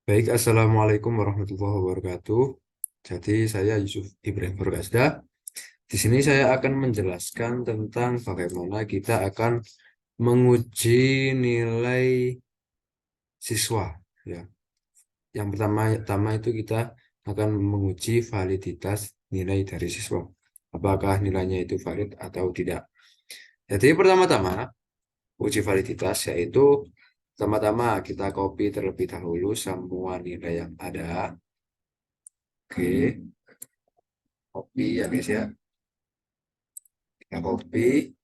Baik, Assalamualaikum warahmatullahi wabarakatuh. Jadi saya Yusuf Ibrahim Purkasda. Di sini saya akan menjelaskan tentang bagaimana kita akan menguji nilai siswa. Ya, yang pertama itu kita akan menguji validitas nilai dari siswa. Apakah nilainya itu valid atau tidak. Jadi pertama-tama uji validitas yaitu pertama-tama kita copy terlebih dahulu semua nilai yang ada. Oke, copy ya guys ya. Kita copy,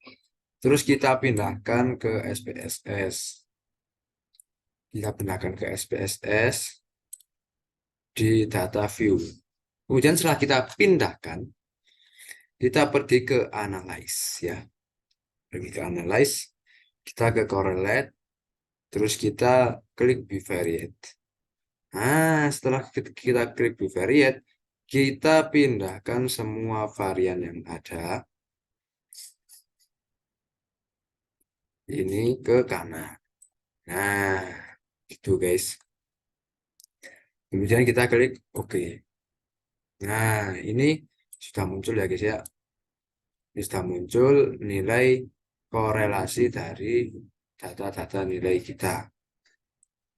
terus kita pindahkan ke SPSS. Kita pindahkan ke SPSS di data view. Kemudian setelah kita pindahkan, kita pergi ke analyze ya. Pergi ke analyze, kita ke correlate, terus kita klik bivariate. Nah, setelah kita klik bivariate, kita pindahkan semua varian yang ada ini ke kanan. Nah, itu guys. Kemudian kita klik OK. Nah, ini sudah muncul ya guys ya. Ini sudah muncul nilai korelasi dari data-data nilai kita.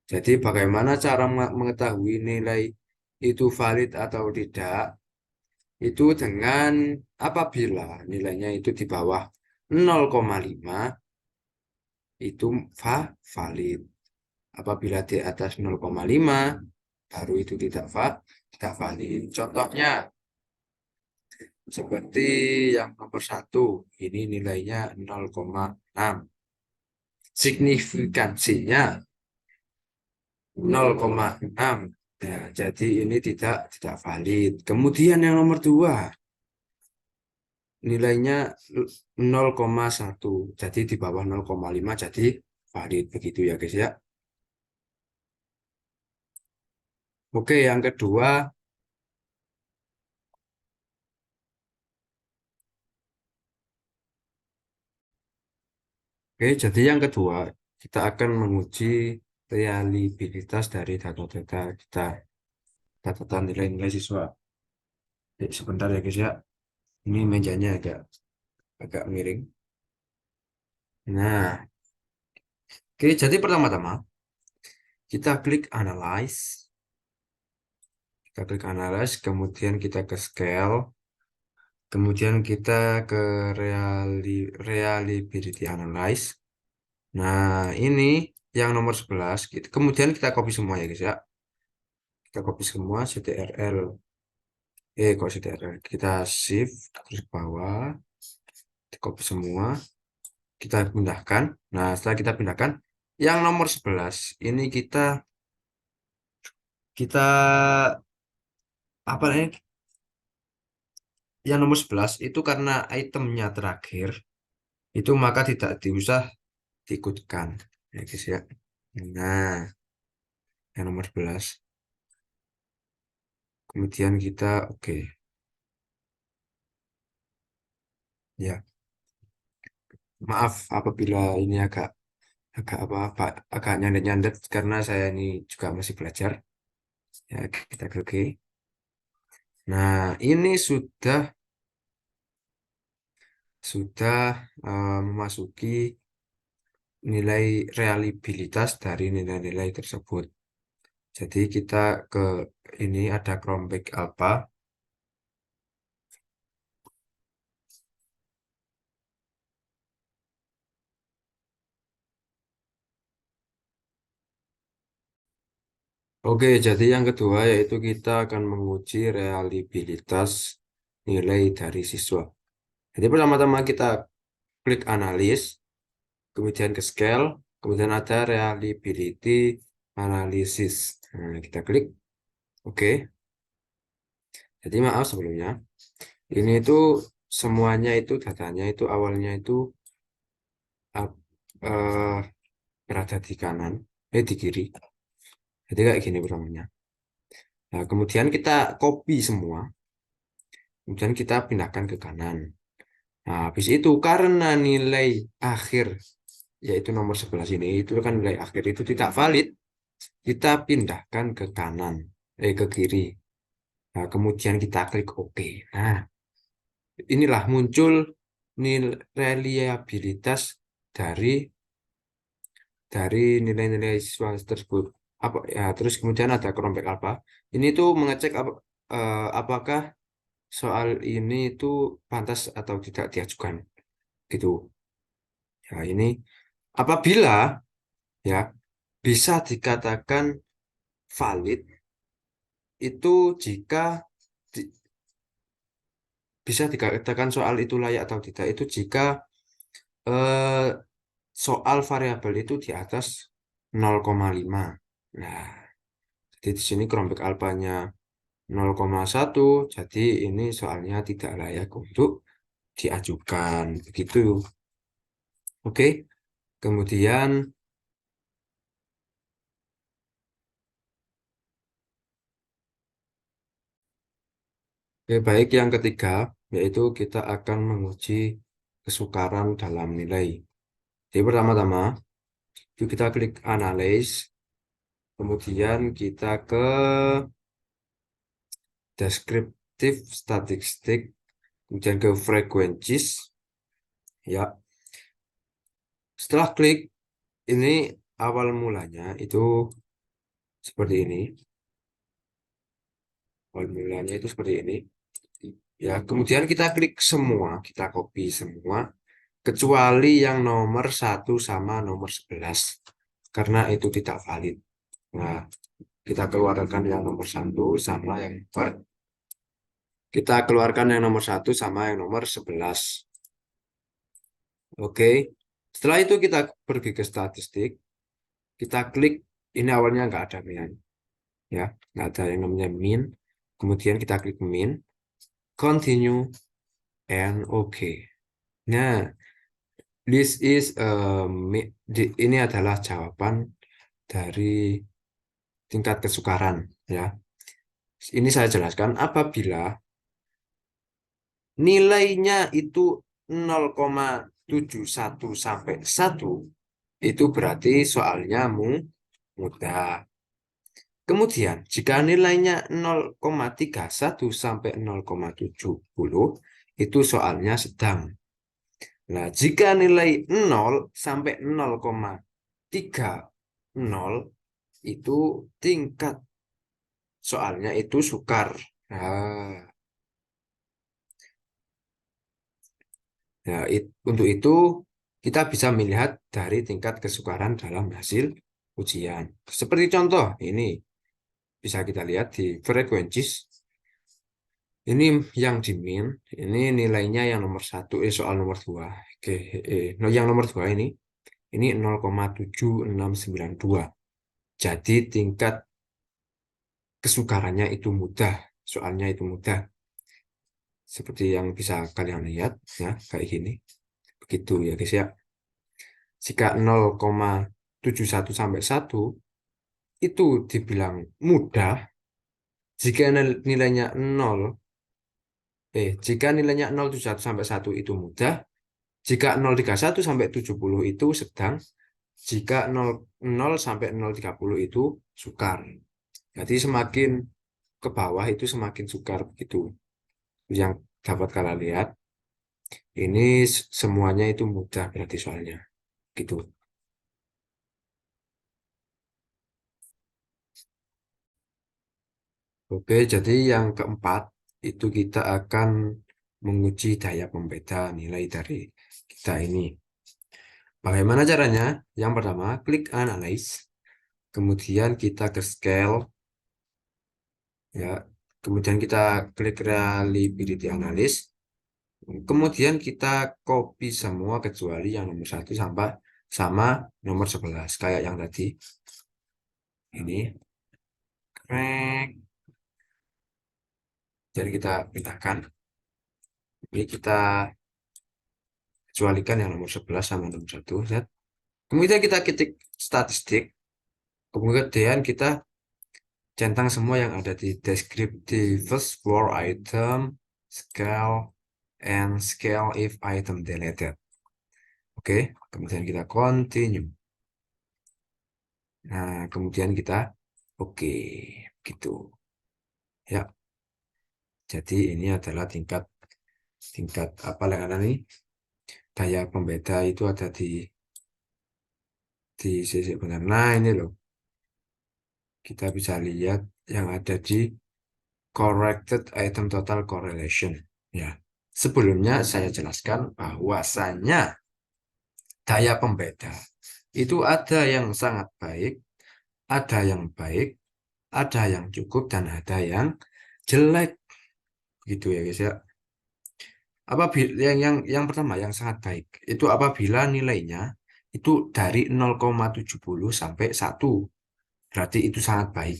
Jadi bagaimana cara mengetahui nilai itu valid atau tidak? Itu dengan apabila nilainya itu di bawah 0,5 itu valid. Apabila di atas 0,5 baru itu tidak valid. Contohnya seperti yang nomor satu, ini nilainya 0,6. Signifikansinya 0,6. Ya, jadi ini tidak valid. Kemudian yang nomor dua, nilainya 0,1. Jadi di bawah 0,5 jadi valid. Begitu ya guys ya. Oke, yang kedua. Oke, jadi yang kedua, kita akan menguji reliabilitas dari data-data kita, data nilai-nilai siswa. Sebentar ya guys ya, ini mejanya agak agak miring. Nah, oke, jadi pertama-tama kita klik analyze, kemudian kita ke scale, kemudian kita ke reliability analyze. Nah, ini yang nomor 11, kemudian kita copy semua ya guys ya. Kita copy semua CTRL. Kok CTRL? Kita shift terus ke bawah, copy semua, kita pindahkan. Nah, setelah kita pindahkan, yang nomor 11 ini kita apa nih? Yang nomor 11 itu karena itemnya terakhir, itu maka tidak diusah diikutkan. Ya guys ya. Nah, yang nomor 11. Kemudian kita oke. Ya, maaf apabila ini agak agak nyandet-nyandet karena saya ini juga masih belajar. Ya, kita klik oke. Nah, ini sudah memasuki nilai reliabilitas dari nilai-nilai tersebut. Jadi kita ke ini ada Chromebook Alpha. Oke, jadi yang kedua yaitu kita akan menguji reliabilitas nilai dari siswa. Jadi pertama-tama kita klik analis, kemudian ke scale, kemudian ada reliability analysis. Nah, kita klik oke. Jadi maaf sebelumnya. Ini itu semuanya itu datanya itu awalnya itu uh, uh, berada di kanan, di kiri. Jadi kayak gini pertamanya. Nah, kemudian kita copy semua, kemudian kita pindahkan ke kanan. Nah, habis itu karena nilai akhir yaitu nomor 11 ini itu kan nilai akhir itu tidak valid. kita pindahkan ke kanan, ke kiri. Nah, kemudian kita klik OK. Nah, inilah muncul nilai reliabilitas dari nilai-nilai siswa tersebut. Apa ya, terus kemudian ada kerombek alfa. Ini tuh mengecek apakah soal ini itu pantas atau tidak diajukan gitu. Ya, ini apabila ya bisa dikatakan valid itu jika di- bisa dikatakan soal itu layak atau tidak itu jika eh, soal variabel itu di atas 0,5. Nah, jadi di sini kerombek alfanya 0,1, jadi ini soalnya tidak layak untuk diajukan. Begitu. Oke. Kemudian baik yang ketiga yaitu kita akan menguji kesukaran dalam nilai. Jadi pertama-tama yuk kita klik analyze, kemudian kita ke descriptive statistic, kemudian ke frequencies. Ya, setelah klik ini awal mulanya itu seperti ini. Awal mulanya itu seperti ini. Ya, kemudian kita klik semua, kita copy semua, kecuali yang nomor 1 sama nomor 11, karena itu tidak valid. Nah, kita keluarkan yang nomor 1 sama yang nomor, kita keluarkan yang nomor 1 sama yang nomor 11. Oke. Setelah itu kita pergi ke statistik, kita klik, ini awalnya nggak ada min, ya, nggak ada yang namanya min. Kemudian kita klik min, continue, and OK. Nah, this is ini adalah jawaban dari tingkat kesukaran, ya. Ini saya jelaskan apabila nilainya itu 0,71 sampai 1, itu berarti soalnya mudah. Kemudian, jika nilainya 0,31 sampai 0,70, itu soalnya sedang. Nah, jika nilai 0 sampai 0,30, itu tingkat soalnya itu sukar. Nah, untuk itu kita bisa melihat dari tingkat kesukaran dalam hasil ujian. Seperti contoh ini bisa kita lihat di frequencies. Ini yang di min, ini nilainya yang nomor 1, soal nomor 2. Oke, yang nomor 2 ini 0,7692. Jadi tingkat kesukarannya itu mudah, soalnya itu mudah. Seperti yang bisa kalian lihat, ya, kayak gini. Begitu ya guys ya. Jika 0,71 sampai 1 itu dibilang mudah, jika nilainya 0, jika nilainya 0,71 sampai 1 itu mudah, jika 0,31 sampai 70 itu sedang, jika 0 sampai 0,30 itu sukar. Jadi semakin ke bawah itu semakin sukar begitu. Yang dapat kalian lihat, ini semuanya itu mudah berarti soalnya. Gitu. Oke, jadi yang keempat itu kita akan menguji daya pembeda nilai dari kita ini. Bagaimana caranya? Yang pertama, klik analyze, kemudian kita ke scale, ya, kemudian kita klik reliability analysis, kemudian kita copy semua kecuali yang nomor 1 sampai sama nomor 11 kayak yang tadi. Ini, krek. Jadi kita pindahkan. Ini kita kecualikan yang nomor 11 sama nomor 1. Set. Kemudian kita ketik statistik. Kemudian kita centang semua yang ada di descriptive floor item, scale, and scale if item deleted. Oke, kemudian kita continue. Nah, kemudian kita Oke, gitu. Ya, jadi ini adalah tingkat tingkat apa yang ada nih? Daya pembeda itu ada di sisi benar. Nah, ini loh. Kita bisa lihat yang ada di corrected item total correlation. Ya. Sebelumnya saya jelaskan bahwasanya daya pembeda itu ada yang sangat baik, ada yang baik, ada yang cukup, dan ada yang jelek. Gitu ya guys ya. Apabila yang pertama yang sangat baik itu apabila nilainya itu dari 0,70 sampai 1. Berarti itu sangat baik.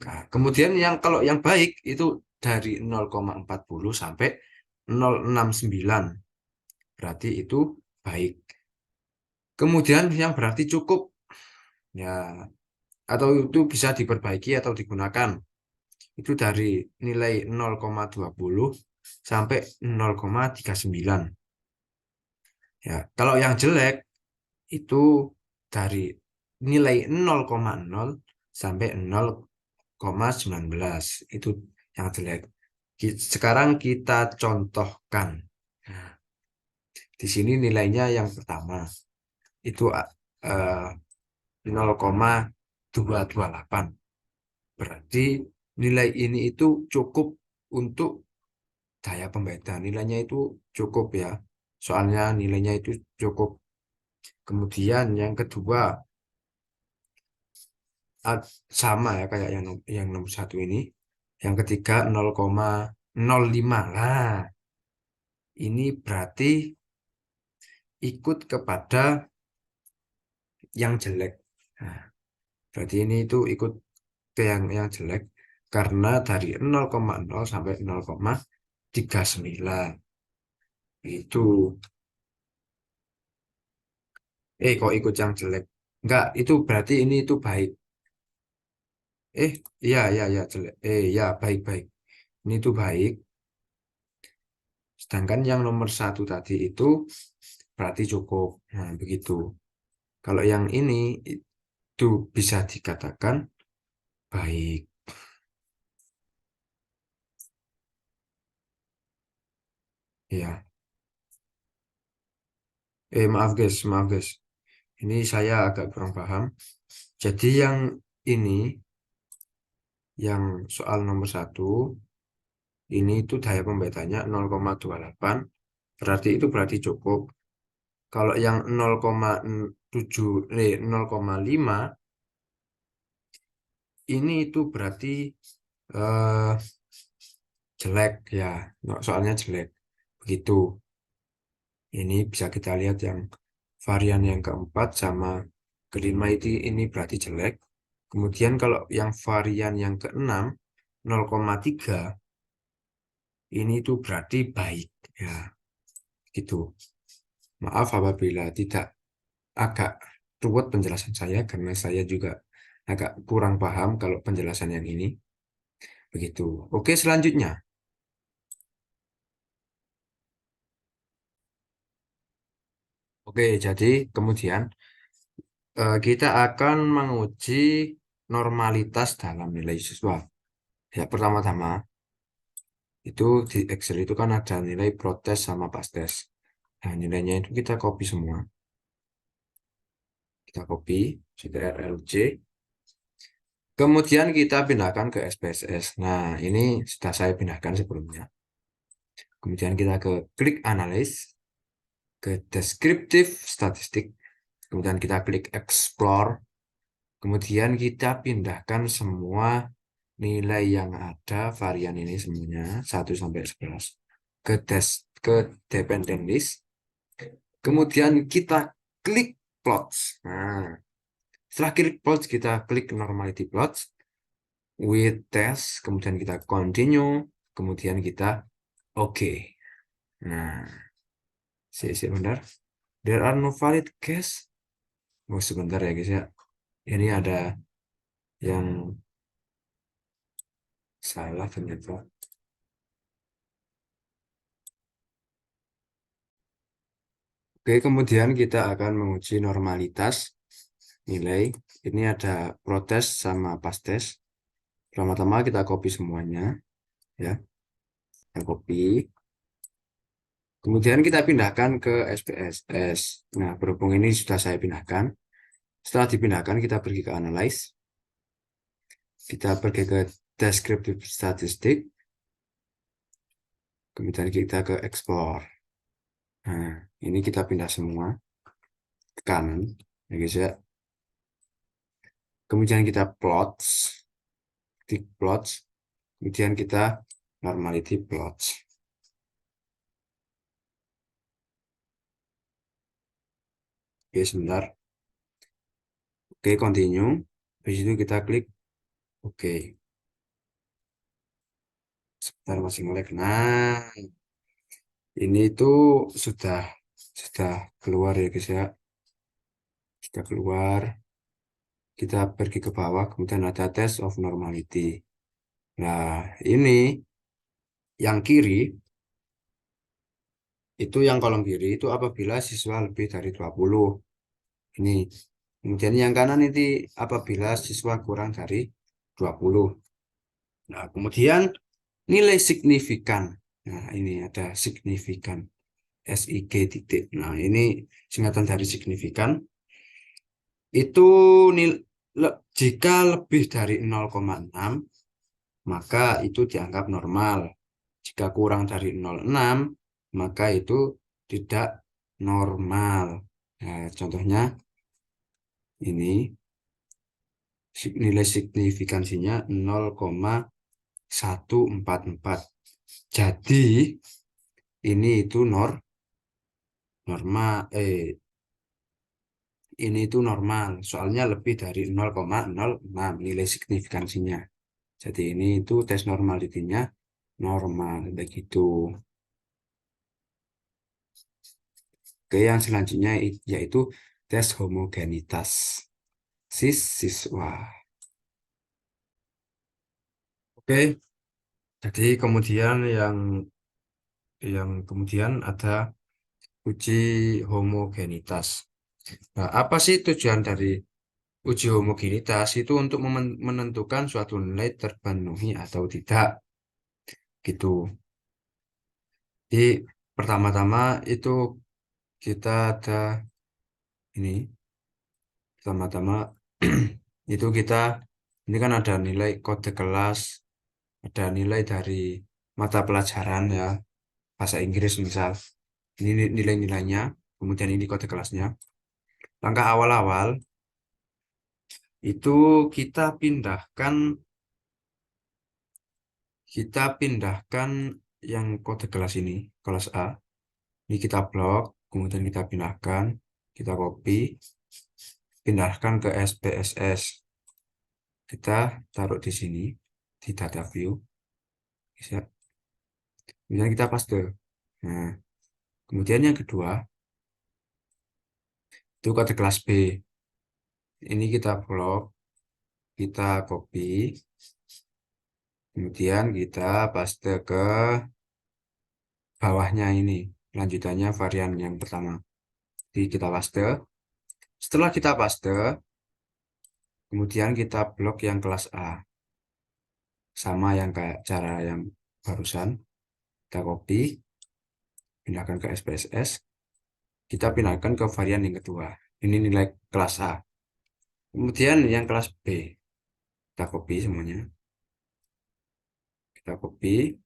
Nah, kemudian kalau yang baik itu dari 0,40 sampai 0,69. Berarti itu baik. Kemudian yang berarti cukup ya atau itu bisa diperbaiki atau digunakan. Itu dari nilai 0,20 sampai 0,39. Ya, kalau yang jelek itu dari nilai 0,0 sampai 0,19. Itu yang jelek. Sekarang kita contohkan. Nah, di sini nilainya yang pertama itu 0,228. Berarti nilai ini itu cukup untuk daya pembeda. Nilainya itu cukup ya. Soalnya nilainya itu cukup. Kemudian yang kedua sama ya kayak yang nomor satu ini. Yang ketiga 0,05. Nah, ini berarti ikut kepada yang jelek. Nah, berarti ini itu ikut ke yang jelek karena dari 0,0 sampai 0,39. Itu. Kok ikut yang jelek? Enggak, itu berarti ini itu baik. Iya, iya, iya, jelek. Ya, baik-baik. Ini tuh baik. Sedangkan yang nomor satu tadi itu berarti cukup. Nah, begitu. Kalau yang ini itu bisa dikatakan baik. Ya. Maaf guys, maaf guys. Ini saya agak kurang paham. Jadi yang ini, yang soal nomor satu, ini itu daya pembedanya 0,28. Berarti itu berarti cukup. Kalau yang 0,7, 0,5 ini itu berarti eh, jelek ya. Soalnya jelek. Begitu. Ini bisa kita lihat yang varian yang keempat sama kelima itu ini berarti jelek. Kemudian kalau yang varian yang keenam 0,3 ini itu berarti baik ya. Gitu. Maaf apabila tidak agak ruwet penjelasan saya karena saya juga agak kurang paham kalau penjelasan yang ini. Begitu. Oke, selanjutnya. Oke, jadi kemudian kita akan menguji normalitas dalam nilai siswa. Ya, pertama-tama itu di Excel itu kan ada nilai protes sama pas tes. Nah, nilainya itu kita copy semua. Kita copy, CTRL-C. Kemudian kita pindahkan ke SPSS. Nah, ini sudah saya pindahkan sebelumnya. Kemudian kita ke klik analysis, ke descriptive statistik. Kemudian kita klik explore. Kemudian kita pindahkan semua nilai yang ada varian ini semuanya 1 sampai 11 ke dependent list. Kemudian kita klik plots. Nah, setelah klik plots kita klik normality plots with test, kemudian kita continue, kemudian kita oke. Nah, sebentar. There are no valid guess. Oh, sebentar ya guys ya. Ini ada yang salah ternyata. Oke, kemudian kita akan menguji normalitas nilai. Ini ada protes sama pastes. Pertama-tama kita copy semuanya, ya. Kita copy. Kemudian kita pindahkan ke SPSS. Nah, berhubung ini sudah saya pindahkan. Setelah dipindahkan, kita pergi ke Analyze. Kita pergi ke Descriptive Statistic. Kemudian kita ke Explore. Nah, ini kita pindah semua ke kanan, ya guys ya. Kemudian kita plots, tick plots. Kemudian kita normality plots. Oke, sebentar. Oke, continue. Habis itu kita klik oke. Sebentar masih nge-lag. Nah, ini tuh sudah keluar ya guys ya. Sudah keluar. Kita pergi ke bawah, kemudian ada test of normality. Nah, ini yang kiri, itu yang kolom kiri itu apabila siswa lebih dari 20. Ini. Kemudian yang kanan ini apabila siswa kurang dari 20. Nah, kemudian nilai signifikan. Nah, ini ada signifikan. SIG titik. Nah, ini singkatan dari signifikan. Itu jika lebih dari 0,6, maka itu dianggap normal. Jika kurang dari 0,6, maka itu tidak normal. Nah, contohnya ini nilai signifikansinya 0,144. Jadi ini itu normal ini itu normal, soalnya lebih dari 0,06 nilai signifikansinya. Jadi ini itu tes normalitinya normal begitu. Oke, yang selanjutnya yaitu tes homogenitas siswa. Oke, jadi kemudian yang kemudian ada uji homogenitas. Nah, apa sih tujuan dari uji homogenitas? Itu untuk menentukan suatu nilai terpenuhi atau tidak, gitu. Jadi pertama-tama itu kita ada ini, pertama-tama itu ini kan ada nilai kode kelas, ada nilai dari mata pelajaran ya, bahasa Inggris misal. Ini nilai-nilainya, kemudian ini kode kelasnya. Langkah awal-awal itu kita pindahkan kita pindahkan yang kode kelas ini, kelas A. Ini kita blok, kemudian kita pindahkan, kita copy, pindahkan ke SPSS. Kita taruh di sini, di data view. Bisa. Kemudian kita paste. Nah, kemudian yang kedua, itu kode kelas B. Ini kita blok, kita copy, kemudian kita paste ke bawahnya ini. Lanjutannya varian yang pertama. Jadi kita paste. Setelah kita paste, kemudian kita blok yang kelas A. Sama yang kayak cara yang barusan. Kita copy, pindahkan ke SPSS. Kita pindahkan ke varian yang kedua. Ini nilai kelas A. Kemudian yang kelas B. Kita copy semuanya. Kita copy.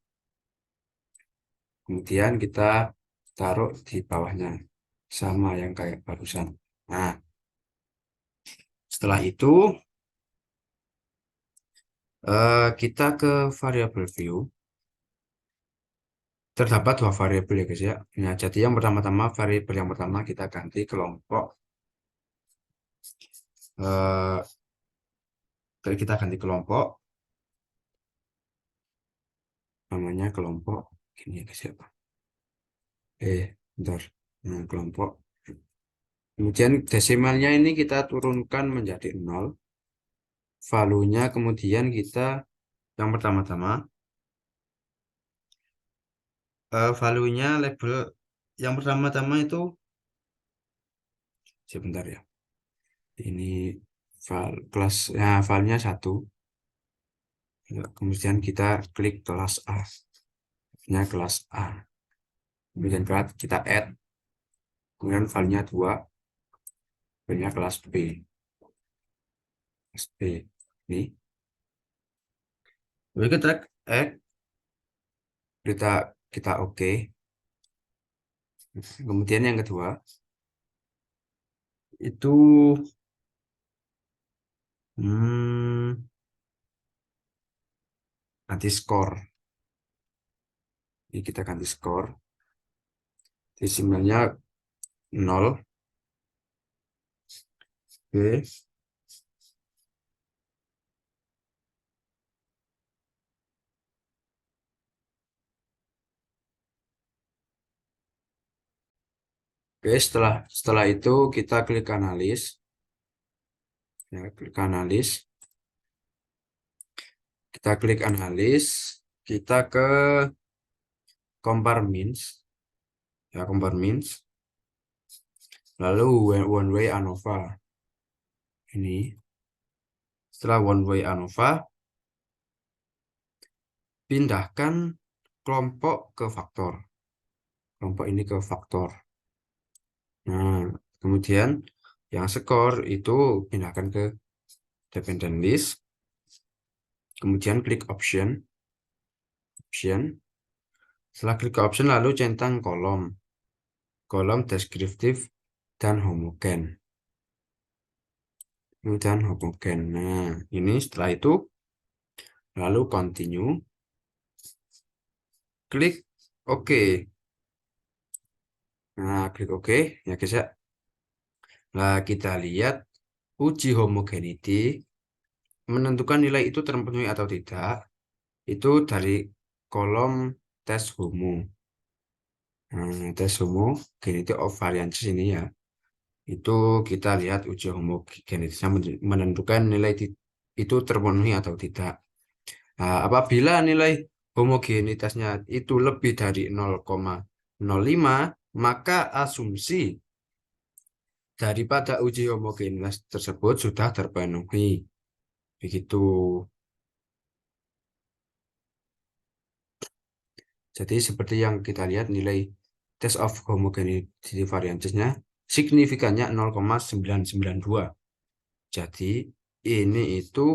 Kemudian kita taruh di bawahnya. Sama yang kayak barusan. Nah, setelah itu kita ke variable view. Terdapat dua variabel ya guys ya. Nah, jadi yang pertama-tama variabel yang pertama kita ganti kelompok. Eh, kita ganti kelompok. Namanya kelompok. Gini ya guys ya. Bentar. Nah, kelompok. Kemudian desimalnya ini kita turunkan menjadi 0. Value-nya kemudian kita yang pertama-tama value-nya label yang pertama-tama itu sebentar ya. Ini filenya 1. Ya, kemudian kita klik kelas A, filenya kelas A. Kemudian kita add, kemudian filenya 2, filenya kelas B. Kelas B ini. Lalu kita add, kita oke. Kemudian yang kedua itu ganti skor. Ini kita ganti skor. Desimalnya 0. Oke. Oke, setelah itu kita klik analis. Ya, klik analis. Kita klik analis. Kita ke compare means. Ya, compare means. Lalu one way ANOVA. Ini. Setelah one way ANOVA, pindahkan kelompok ke faktor. Kelompok ini ke faktor. Nah, kemudian yang skor itu pindahkan ke dependent list. Kemudian klik option. Setelah klik option lalu centang kolom deskriptif dan homogen. Nah, ini setelah itu lalu continue. Klik OK. Nah, klik OK ya guys ya. Nah, kita lihat uji homogeneity menentukan nilai itu terpenuhi atau tidak. Itu dari kolom tes homo. Nah, tes homogeneity of variances ini ya. Itu kita lihat uji homogeneititasnya menentukan nilai itu terpenuhi atau tidak. Nah, apabila nilai homogenitasnya itu lebih dari 0,05, maka asumsi daripada uji homogenitas tersebut sudah terpenuhi. Begitu. Jadi seperti yang kita lihat nilai test of homogeneity variances-nya signifikannya 0,992. Jadi ini itu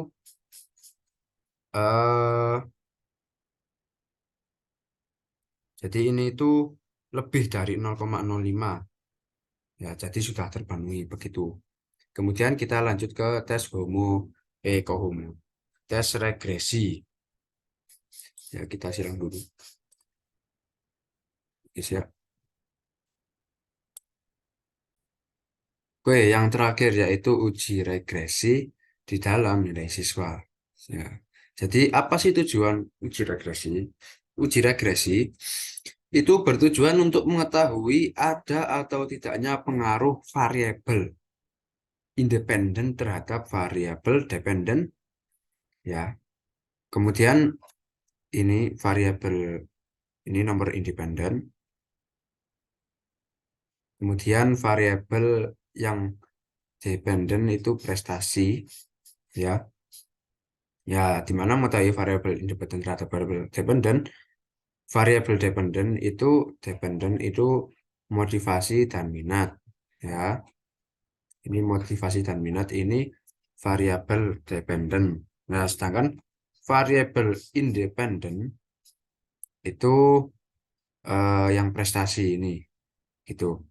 lebih dari 0,05. Ya, jadi sudah terpenuhi begitu. Kemudian kita lanjut ke tes cohomo. Tes regresi. Ya, kita silang dulu. Ya. Oke, yang terakhir yaitu uji regresi di dalam nilai siswa. Ya. Jadi apa sih tujuan uji regresi? Uji regresi itu bertujuan untuk mengetahui ada atau tidaknya pengaruh variabel independen terhadap variabel dependen. Ya. Kemudian ini variabel ini nomor independen. Kemudian variabel yang dependen itu prestasi, ya. Ya, di mana mengetahui variabel independen terhadap variabel dependen. Variabel dependen itu motivasi dan minat, ya. Ini motivasi dan minat ini variabel dependen. Nah, sedangkan variabel independen itu yang prestasi ini, gitu.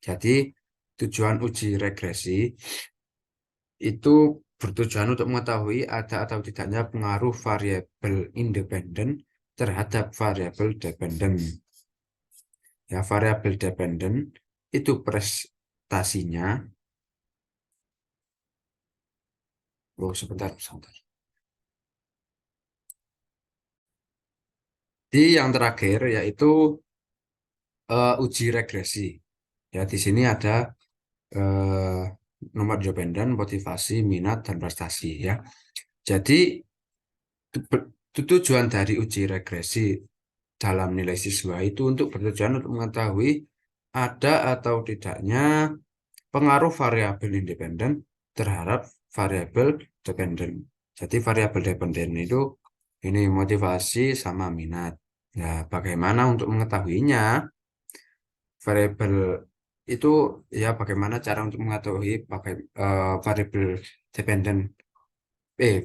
Jadi tujuan uji regresi itu bertujuan untuk mengetahui ada atau tidaknya pengaruh variabel independen terhadap variabel dependen. Ya, variabel dependen itu prestasinya. Oh, sebentar. Di yang terakhir yaitu uji regresi. Ya, di sini ada eh, nomor dependen, motivasi, minat, dan prestasi. Ya, jadi tujuan dari uji regresi dalam nilai siswa itu untuk bertujuan untuk mengetahui ada atau tidaknya pengaruh variabel independen terhadap variabel dependen. Jadi variabel dependen itu ini motivasi sama minat. Nah, bagaimana untuk mengetahuinya? Variabel itu ya bagaimana cara untuk mengetahui variabel dependen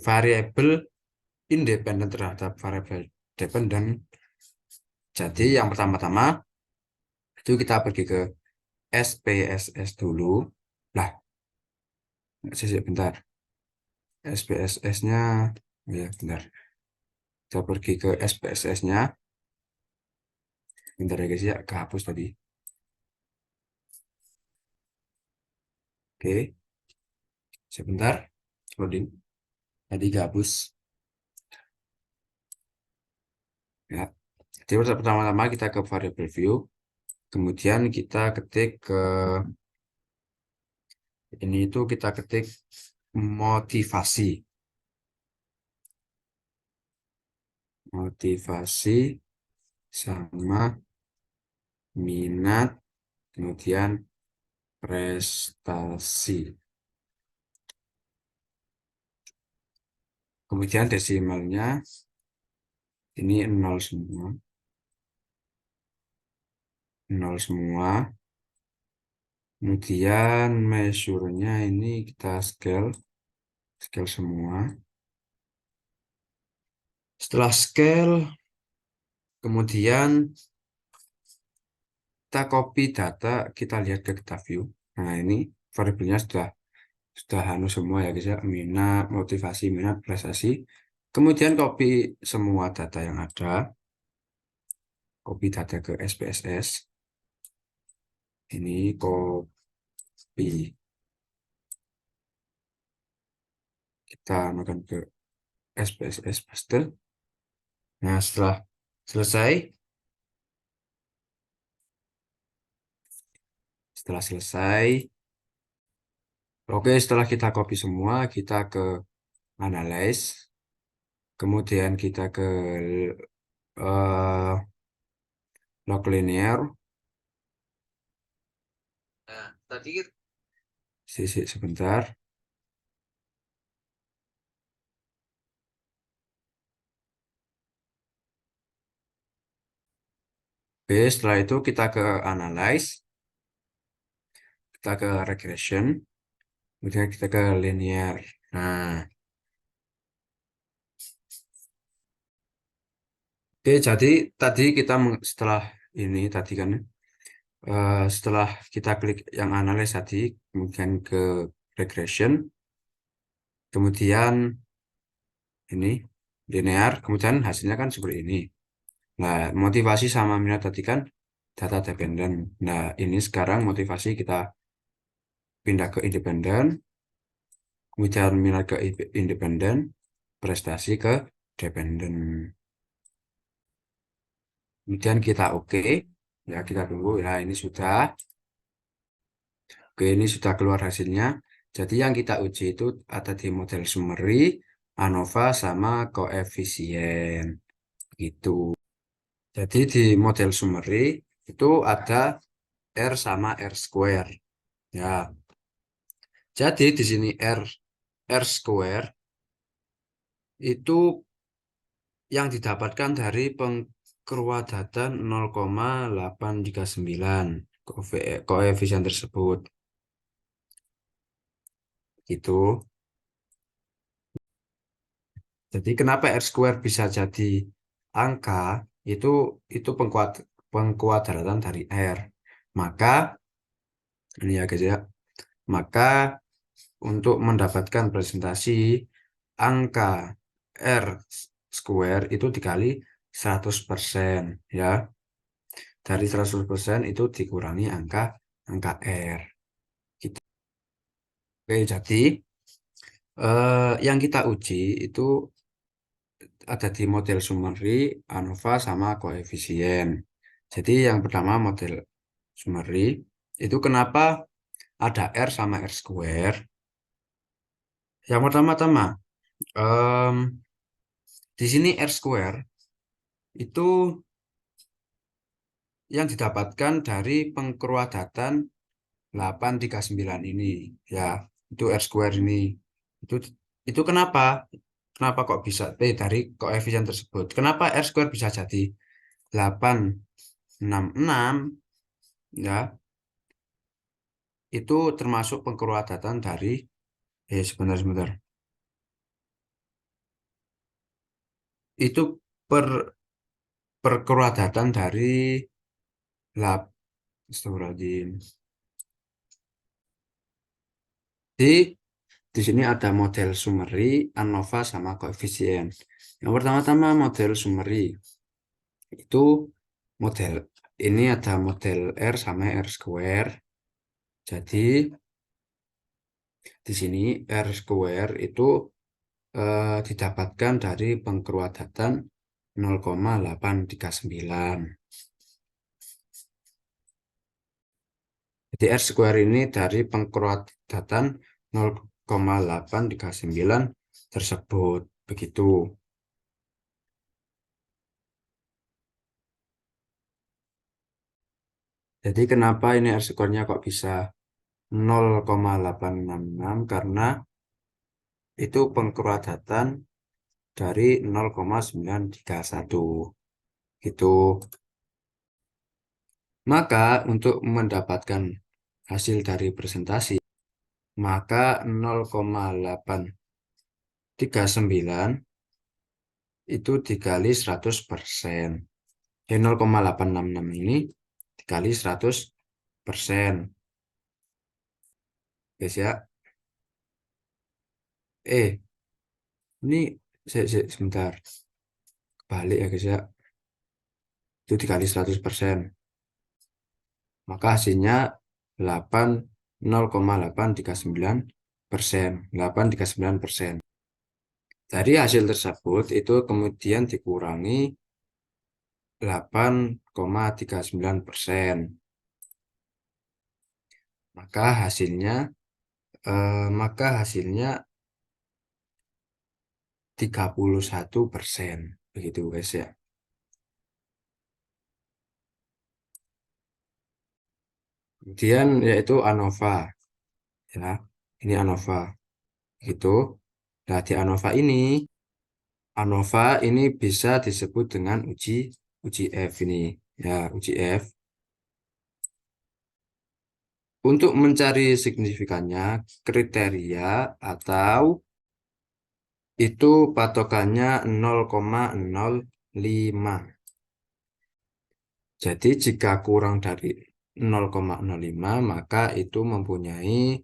variabel independen terhadap variabel dependen. Jadi yang pertama-tama itu kita pergi ke SPSS dulu. Lah, bentar. SPSS-nya ya bentar. Kita pergi ke SPSS-nya. Bentar ya guys ya, kehapus tadi. Oke, sebentar. Loading. Tadi kehapus. Ya. Jadi pertama-tama kita ke variable view. Kemudian kita ketik ke ini itu kita ketik motivasi. Motivasi sama minat, kemudian prestasi. Kemudian desimalnya ini 0 semua. 0 semua. Kemudian measure-nya ini kita scale semua. Setelah scale, kemudian kita copy data, kita lihat ke data view. Nah, ini variabelnya sudah semua ya guys ya, minat, motivasi, minat, prestasi. Kemudian copy semua data yang ada, copy data ke SPSS. Ini copy. Kita akan ke SPSS paste. Nah, setelah selesai, oke, setelah kita copy semua, kita ke analyze, kemudian kita ke uh, log linear. Nah, tadi sebentar. Oke, setelah itu kita ke analyze, kita ke regression, kemudian kita ke linear. Nah, oke, jadi tadi kita setelah ini tadi kan setelah kita klik yang analyze tadi, kemudian ke regression, kemudian ini linear, kemudian hasilnya kan seperti ini. Nah, motivasi sama minat tadi kan data dependent. Nah, ini sekarang motivasi kita pindah ke independen, kemudian minat ke independen, prestasi ke dependen. Kemudian kita oke, ya kita tunggu. Ya, ini sudah. Oke, ini sudah keluar hasilnya. Jadi yang kita uji itu ada di model summary, ANOVA, sama koefisien. Gitu. Jadi di model summary itu ada R sama R square. Ya, jadi di sini R square itu yang didapatkan dari pengkeruadatan 0,839 koefisien tersebut. Itu. Jadi kenapa R square bisa jadi angka itu pengkuadratan dari R. Maka ini ya guys ya. Maka untuk mendapatkan presentasi angka R square itu dikali 100% ya. Dari 100% itu dikurangi angka R. Gitu. Oke, jadi yang kita uji itu ada di model summary, ANOVA, sama koefisien. Jadi yang pertama model summary itu kenapa ada R sama R square. Yang pertama-tama em, di sini R square itu yang didapatkan dari pengkeruadatan 839 ini ya. itu R square ini. Itu itu kenapa kok bisa dari koefisien tersebut? Kenapa R square bisa jadi 866 ya? Itu termasuk pengkerudatan dari sebentar. Itu per perkerudatan dari lap Astagfirullahaladzim. Di di sini ada model summary, ANOVA sama koefisien. Yang pertama-tama model summary. Itu model ini ada model R sama R square. Jadi di sini R square itu didapatkan dari pengkerudatan 0,839. Jadi R square ini dari pengkerudatan 0,839 tersebut. Begitu. Jadi kenapa ini R square-nya kok bisa 0,866? Karena itu pengkerudatan dari 0,931. Gitu. Maka untuk mendapatkan hasil dari presentasi, maka 0,839 itu dikali 100%. 0,866 ini dikali 100%. Guys ya. Ini sebentar. Balik ya guys ya. Itu dikali 100%. Maka hasilnya 0,839%. 839%. Dari hasil tersebut itu kemudian dikurangi 8,39%. Maka hasilnya 31%. Begitu guys ya. Kemudian yaitu ANOVA. Ya, ini ANOVA. Gitu. Nah, di ANOVA ini bisa disebut dengan uji F ini. Ya, uji F. Untuk mencari signifikannya, kriteria atau itu patokannya 0,05. Jadi jika kurang dari 0,05 maka itu mempunyai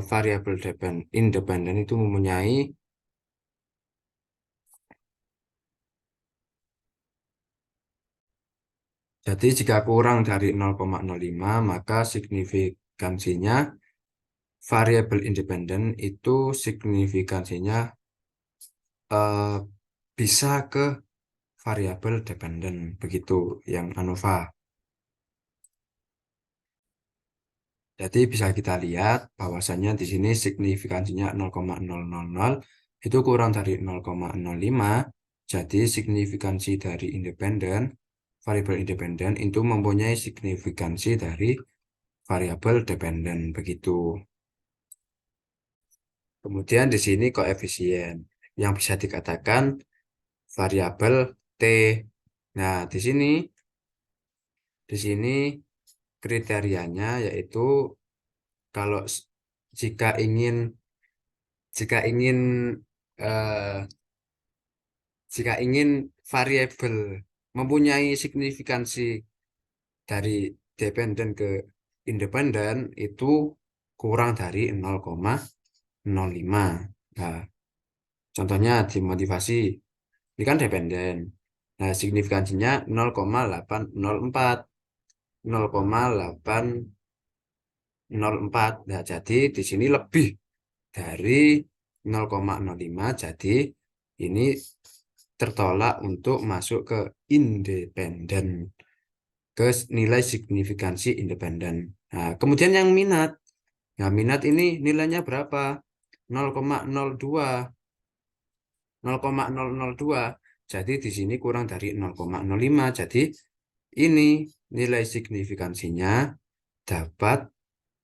variabel independen itu mempunyai jadi jika kurang dari 0,05 maka signifikansinya variabel independen itu signifikansinya bisa ke variabel dependen begitu yang ANOVA. Jadi bisa kita lihat bahwasannya di sini signifikansinya 0,000 itu kurang dari 0,05. Jadi signifikansi dari variabel independen itu mempunyai signifikansi dari variabel dependen begitu. Kemudian di sini koefisien yang bisa dikatakan variabel T. Nah, di sini kriterianya yaitu kalau jika ingin jika ingin eh, jika ingin variabel mempunyai signifikansi dari dependen ke independen itu kurang dari 0,05. Nah, contohnya dimotivasi ini kan dependen. Nah, signifikansinya 0,804. 0,804. Nah, jadi di sini lebih dari 0,05. Jadi ini tertolak untuk masuk ke independen, ke nilai signifikansi independen. Nah, kemudian yang minat. Nah, minat ini nilainya berapa? 0,02. 0,002. Jadi di sini kurang dari 0,05. Jadi ini nilai signifikansinya dapat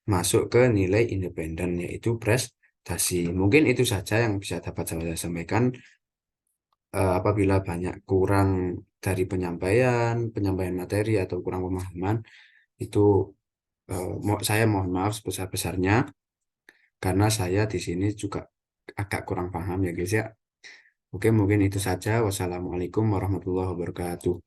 masuk ke nilai independen yaitu prestasi. Mungkin itu saja yang bisa dapat saya sampaikan. Apabila banyak kurang dari penyampaian materi atau kurang pemahaman, itu saya mohon maaf sebesar-besarnya karena saya di sini juga agak kurang paham ya guys ya. Oke, mungkin itu saja. Wassalamualaikum warahmatullahi wabarakatuh.